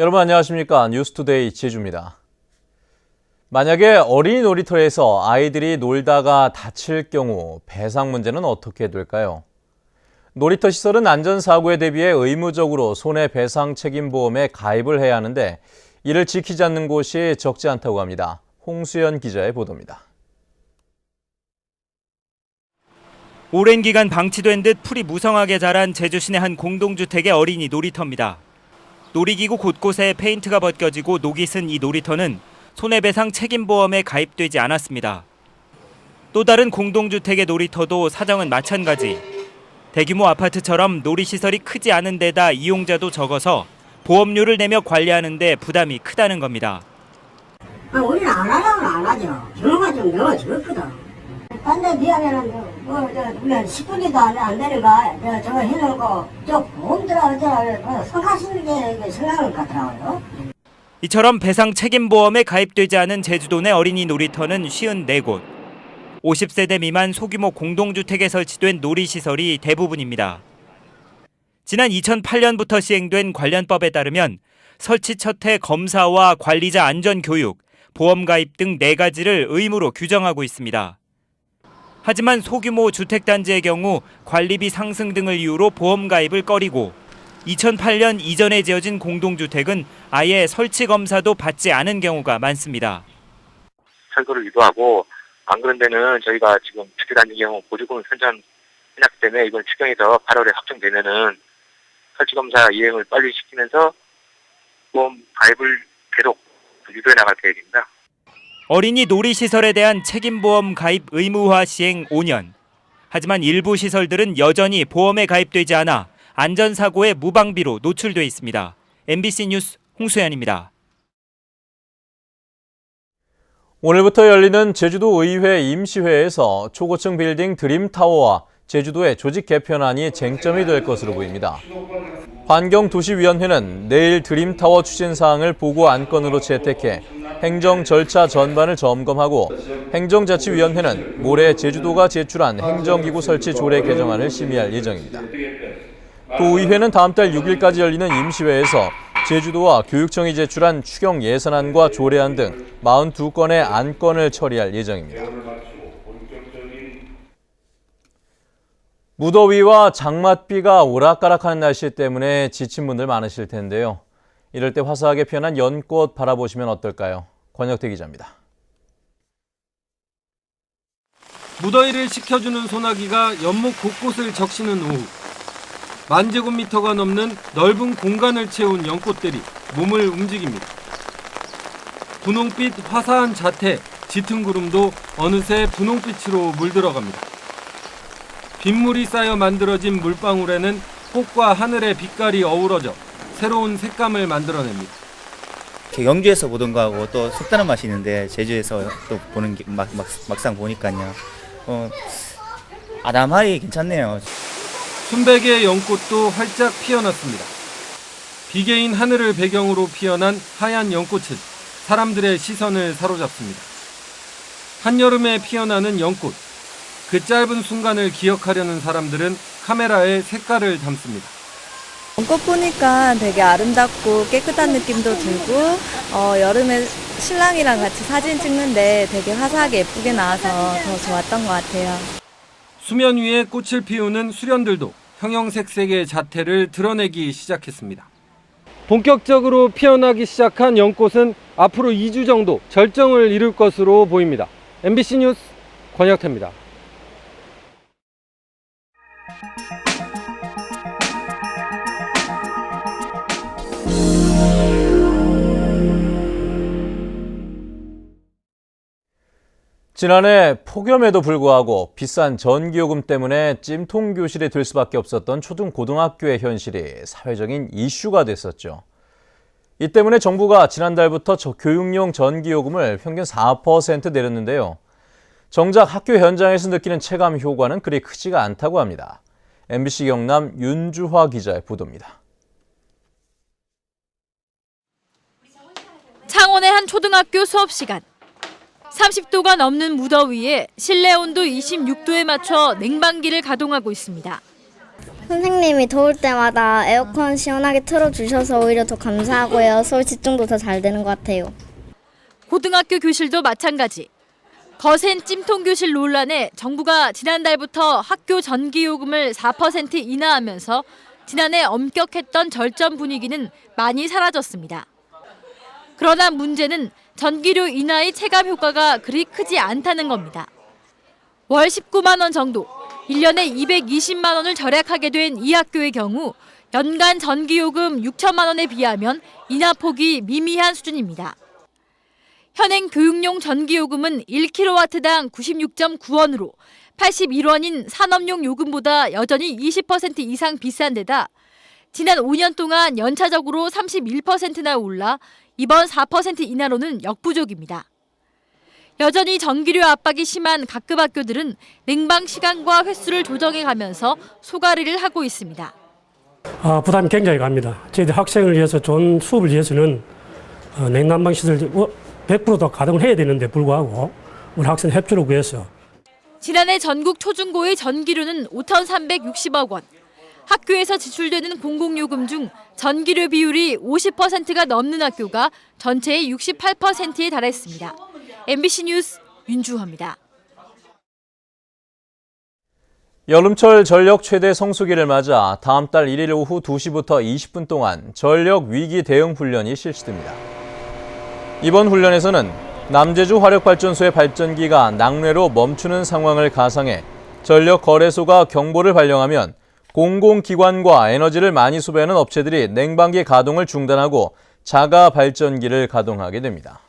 여러분 안녕하십니까? 뉴스투데이 제주입니다. 만약에 어린이 놀이터에서 아이들이 놀다가 다칠 경우 배상 문제는 어떻게 될까요? 놀이터 시설은 안전사고에 대비해 의무적으로 손해배상 책임보험에 가입을 해야 하는데 이를 지키지 않는 곳이 적지 않다고 합니다. 홍수연 기자의 보도입니다. 오랜 기간 방치된 듯 풀이 무성하게 자란 제주 시내 한 공동주택의 어린이 놀이터입니다. 놀이기구 곳곳에 페인트가 벗겨지고 녹이 쓴 이 놀이터는 손해배상 책임보험에 가입되지 않았습니다. 또 다른 공동주택의 놀이터도 사정은 마찬가지. 대규모 아파트처럼 놀이시설이 크지 않은 데다 이용자도 적어서 보험료를 내며 관리하는 데 부담이 크다는 겁니다. 우리는 안 하려면 안 하죠. 경험이 좀 너무 적거든. 딴 데 비하면은 우리가 10분이도 안 되는가 저거 해놓고 저 보험 들어가서 성가시는 게 생각을 같더라고요. 이처럼 배상 책임보험에 가입되지 않은 제주도 내 어린이 놀이터는 54곳. 50세대 미만 소규모 공동주택에 설치된 놀이시설이 대부분입니다. 지난 2008년부터 시행된 관련법에 따르면 설치 첫 해 검사와 관리자 안전교육, 보험 가입 등 4가지를 의무로 규정하고 있습니다. 하지만 소규모 주택단지의 경우 관리비 상승 등을 이유로 보험 가입을 꺼리고 2008년 이전에 지어진 공동주택은 아예 설치 검사도 받지 않은 경우가 많습니다. 철거를 유도하고 안 그런 데는 저희가 지금 주택단지 경우 보조금 선전 현역 때문에 이번 추경에서 8월에 확정되면은 설치검사 이행을 빨리 시키면서 보험 가입을 계속 유도해 나갈 계획입니다. 어린이 놀이시설에 대한 책임보험 가입 의무화 시행 5년. 하지만 일부 시설들은 여전히 보험에 가입되지 않아 안전사고의 무방비로 노출돼 있습니다. MBC 뉴스 홍수연입니다. 오늘부터 열리는 제주도 의회 임시회에서 초고층 빌딩 드림타워와 제주도의 조직 개편안이 쟁점이 될 것으로 보입니다. 환경도시위원회는 내일 드림타워 추진사항을 보고 안건으로 채택해 행정 절차 전반을 점검하고 행정자치위원회는 모레 제주도가 제출한 행정기구 설치 조례 개정안을 심의할 예정입니다. 도의회는 다음 달 6일까지 열리는 임시회에서 제주도와 교육청이 제출한 추경 예산안과 조례안 등 42건의 안건을 처리할 예정입니다. 무더위와 장맛비가 오락가락하는 날씨 때문에 지친 분들 많으실 텐데요. 이럴 때 화사하게 피어난 연꽃 바라보시면 어떨까요? 권혁태 기자입니다. 무더위를 식혀주는 소나기가 연못 곳곳을 적시는 오후. 만제곱미터가 넘는 넓은 공간을 채운 연꽃들이 몸을 움직입니다. 분홍빛 화사한 자태, 짙은 구름도 어느새 분홍빛으로 물들어갑니다. 빗물이 쌓여 만들어진 물방울에는 꽃과 하늘의 빛깔이 어우러져 새로운 색감을 만들어냅니다. 경주에서 보던 거하고 또 색다른 맛이 있는데 제주에서 또 보는 게 막상 보니까요. 아담하게 괜찮네요. 순백의 연꽃도 활짝 피어났습니다. 비개인 하늘을 배경으로 피어난 하얀 연꽃은 사람들의 시선을 사로잡습니다. 한여름에 피어나는 연꽃. 그 짧은 순간을 기억하려는 사람들은 카메라에 색깔을 담습니다. 연꽃 보니까 되게 아름답고 깨끗한 느낌도 들고 여름에 신랑이랑 같이 사진 찍는데 되게 화사하게 예쁘게 나와서 더 좋았던 것 같아요. 수면 위에 꽃을 피우는 수련들도 형형색색의 자태를 드러내기 시작했습니다. 본격적으로 피어나기 시작한 연꽃은 앞으로 2주 정도 절정을 이룰 것으로 보입니다. MBC 뉴스 권혁태입니다. 지난해 폭염에도 불구하고 비싼 전기요금 때문에 찜통 교실이 될 수밖에 없었던 초등 고등학교의 현실이 사회적인 이슈가 됐었죠. 이 때문에 정부가 지난달부터 교육용 전기요금을 평균 4% 내렸는데요. 정작 학교 현장에서 느끼는 체감 효과는 그리 크지가 않다고 합니다. MBC 경남 윤주화 기자의 보도입니다. 창원의 한 초등학교 수업 시간. 30도가 넘는 무더위에 실내 온도 26도에 맞춰 냉방기를 가동하고 있습니다. 선생님이 더울 때마다 에어컨 시원하게 틀어주셔서 오히려 더 감사하고요. 수업 집중도 더 잘 되는 것 같아요. 고등학교 교실도 마찬가지. 거센 찜통 교실 논란에 정부가 지난달부터 학교 전기요금을 4% 인하하면서 지난해 엄격했던 절전 분위기는 많이 사라졌습니다. 그러나 문제는 전기료 인하의 체감 효과가 그리 크지 않다는 겁니다. 월 19만 원 정도, 1년에 220만 원을 절약하게 된 이 학교의 경우 연간 전기요금 6천만 원에 비하면 인하폭이 미미한 수준입니다. 현행 교육용 전기요금은 1kW당 96.9원으로 81원인 산업용 요금보다 여전히 20% 이상 비싼 데다 지난 5년 동안 연차적으로 31%나 올라 이번 4% 인하로는 역부족입니다. 여전히 전기료 압박이 심한 각급 학교들은 냉방 시간과 횟수를 조정해가면서 소가리를 하고 있습니다. 부담이 굉장히 갑니다. 저희들 학생을 위해서 좋은 수업을 위해서는 냉난방 시설 100%더 가동을 해야 되는데 불구하고 우리 학생 협조를 구해서 지난해 전국 초중고의 전기료는 5,360억 원. 학교에서 지출되는 공공요금 중 전기료 비율이 50%가 넘는 학교가 전체의 68%에 달했습니다. MBC 뉴스 윤주호입니다. 여름철 전력 최대 성수기를 맞아 다음 달 1일 오후 2시부터 20분 동안 전력 위기 대응 훈련이 실시됩니다. 이번 훈련에서는 남제주 화력발전소의 발전기가 낙뢰로 멈추는 상황을 가상해 전력 거래소가 경보를 발령하면 공공기관과 에너지를 많이 소비하는 업체들이 냉방기 가동을 중단하고 자가 발전기를 가동하게 됩니다.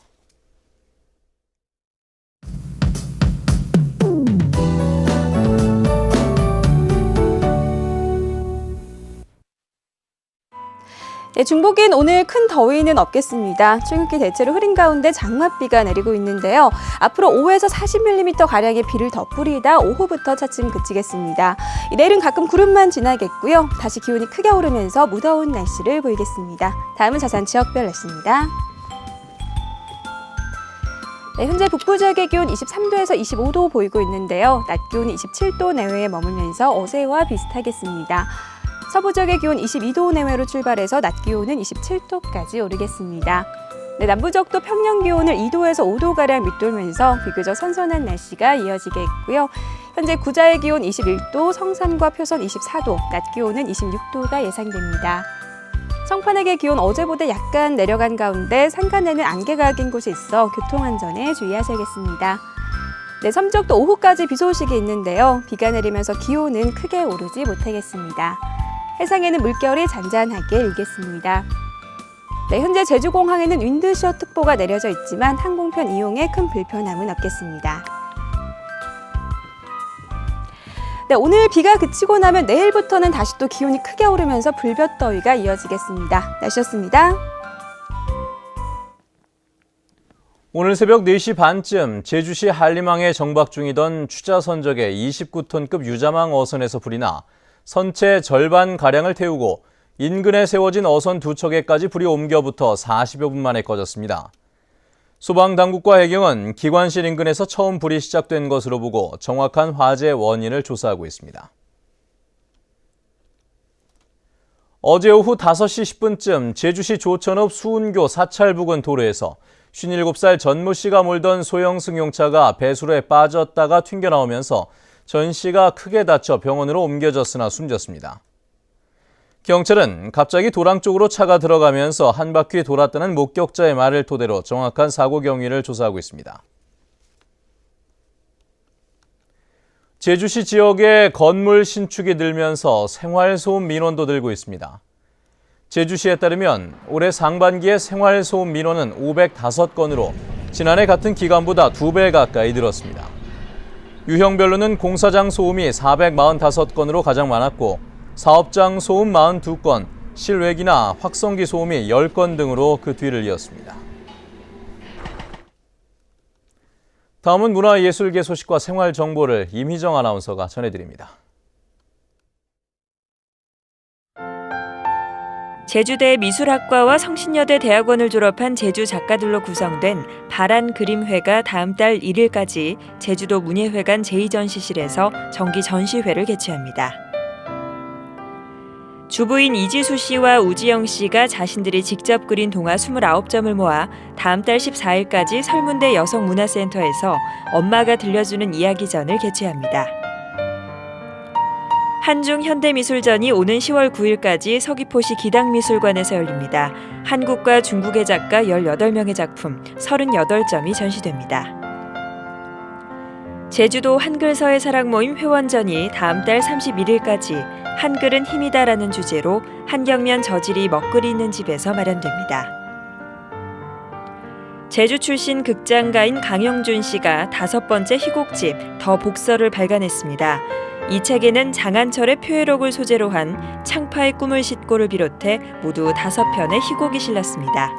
네, 중복인 오늘 큰 더위는 없겠습니다. 출근길 대체로 흐린 가운데 장맛비가 내리고 있는데요. 앞으로 5에서 40mm가량의 비를 더 뿌리다 오후부터 차츰 그치겠습니다. 내일은 가끔 구름만 지나겠고요. 다시 기온이 크게 오르면서 무더운 날씨를 보이겠습니다. 다음은 자산 지역별 날씨입니다. 네, 현재 북부 지역의 기온 23도에서 25도 보이고 있는데요. 낮 기온이 27도 내외에 머물면서 어제와 비슷하겠습니다. 서부 지역의 기온 22도 내외로 출발해서 낮 기온은 27도까지 오르겠습니다. 네, 남부 지역도 평년 기온을 2도에서 5도가량 밑돌면서 비교적 선선한 날씨가 이어지겠고요. 현재 구자의 기온 21도, 성산과 표선 24도, 낮 기온은 26도가 예상됩니다. 성판악의 기온 어제보다 약간 내려간 가운데 산간에는 안개가 낀 곳이 있어 교통안전에 주의하셔야겠습니다. 네, 섬지역도 오후까지 비 소식이 있는데요. 비가 내리면서 기온은 크게 오르지 못하겠습니다. 해상에는 물결이 잔잔하게 일겠습니다. 네, 현재 제주공항에는 윈드시어 특보가 내려져 있지만 항공편 이용에 큰 불편함은 없겠습니다. 네, 오늘 비가 그치고 나면 내일부터는 다시 또 기온이 크게 오르면서 불볕더위가 이어지겠습니다. 날씨였습니다. 오늘 새벽 4시 반쯤 제주시 한림항에 정박 중이던 추자선적의 29톤급 유자망 어선에서 불이 나 선체 절반가량을 태우고 인근에 세워진 어선 2척에까지 불이 옮겨붙어 40여 분 만에 꺼졌습니다. 소방당국과 해경은 기관실 인근에서 처음 불이 시작된 것으로 보고 정확한 화재 원인을 조사하고 있습니다. 어제 오후 5시 10분쯤 제주시 조천읍 수운교 사찰 부근 도로에서 57살 전모 씨가 몰던 소형 승용차가 배수로에 빠졌다가 튕겨나오면서 전 씨가 크게 다쳐 병원으로 옮겨졌으나 숨졌습니다. 경찰은 갑자기 도랑 쪽으로 차가 들어가면서 한 바퀴 돌았다는 목격자의 말을 토대로 정확한 사고 경위를 조사하고 있습니다. 제주시 지역에 건물 신축이 늘면서 생활소음 민원도 늘고 있습니다. 제주시에 따르면 올해 상반기에 생활소음 민원은 505건으로 지난해 같은 기간보다 2배 가까이 늘었습니다. 유형별로는 공사장 소음이 445건으로 가장 많았고 사업장 소음 42건, 실외기나 확성기 소음이 10건 등으로 그 뒤를 이었습니다. 다음은 문화예술계 소식과 생활 정보를 임희정 아나운서가 전해드립니다. 제주대 미술학과와 성신여대 대학원을 졸업한 제주 작가들로 구성된 바란 그림회가 다음 달 1일까지 제주도 문예회관 제2전시실에서 정기 전시회를 개최합니다. 주부인 이지수 씨와 우지영 씨가 자신들이 직접 그린 동화 29점을 모아 다음 달 14일까지 설문대 여성문화센터에서 엄마가 들려주는 이야기전을 개최합니다. 한중 현대미술전이 오는 10월 9일까지 서귀포시 기당미술관에서 열립니다. 한국과 중국의 작가 18명의 작품 38점이 전시됩니다. 제주도 한글서의 사랑 모임 회원전이 다음 달 31일까지 한글은 힘이다라는 주제로 한경면 저질이 먹거리 있는 집에서 마련됩니다. 제주 출신 극장가인 강영준 씨가 5번째 희곡집 더 복서를 발간했습니다. 이 책에는 장한철의 표해록을 소재로 한 창파의 꿈을 싣고를 비롯해 모두 5편의 희곡이 실렸습니다.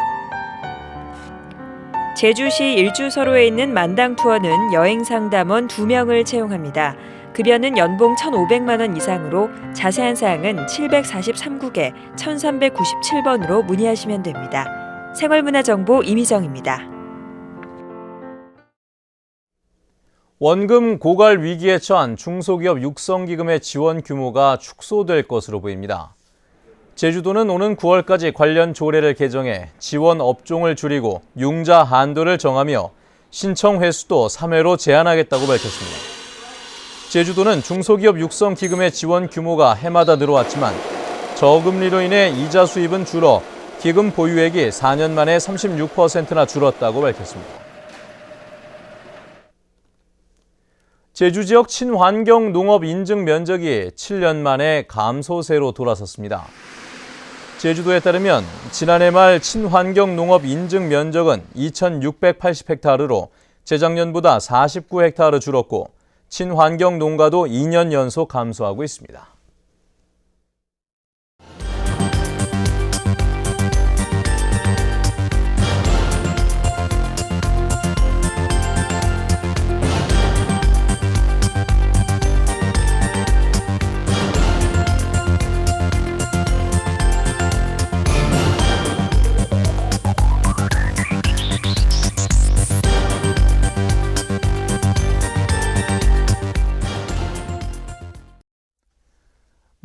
제주시 일주서로에 있는 만당투어는 여행상담원 2명을 채용합니다. 급여는 연봉 1,500만 원 이상으로 자세한 사항은 743국에 1397번으로 문의하시면 됩니다. 생활문화정보 이미정입니다. 원금 고갈 위기에 처한 중소기업 육성기금의 지원 규모가 축소될 것으로 보입니다. 제주도는 오는 9월까지 관련 조례를 개정해 지원 업종을 줄이고 융자 한도를 정하며 신청 횟수도 3회로 제한하겠다고 밝혔습니다. 제주도는 중소기업 육성기금의 지원 규모가 해마다 늘어왔지만 저금리로 인해 이자 수입은 줄어 기금 보유액이 4년 만에 36%나 줄었다고 밝혔습니다. 제주 지역 친환경 농업 인증 면적이 7년 만에 감소세로 돌아섰습니다. 제주도에 따르면 지난해 말 친환경 농업 인증 면적은 2,680헥타르로 재작년보다 49헥타르 줄었고 친환경 농가도 2년 연속 감소하고 있습니다.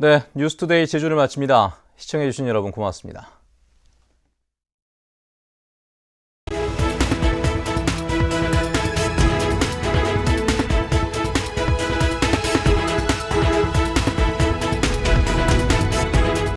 네, 뉴스투데이 제주를 마칩니다. 시청해주신 여러분 고맙습니다.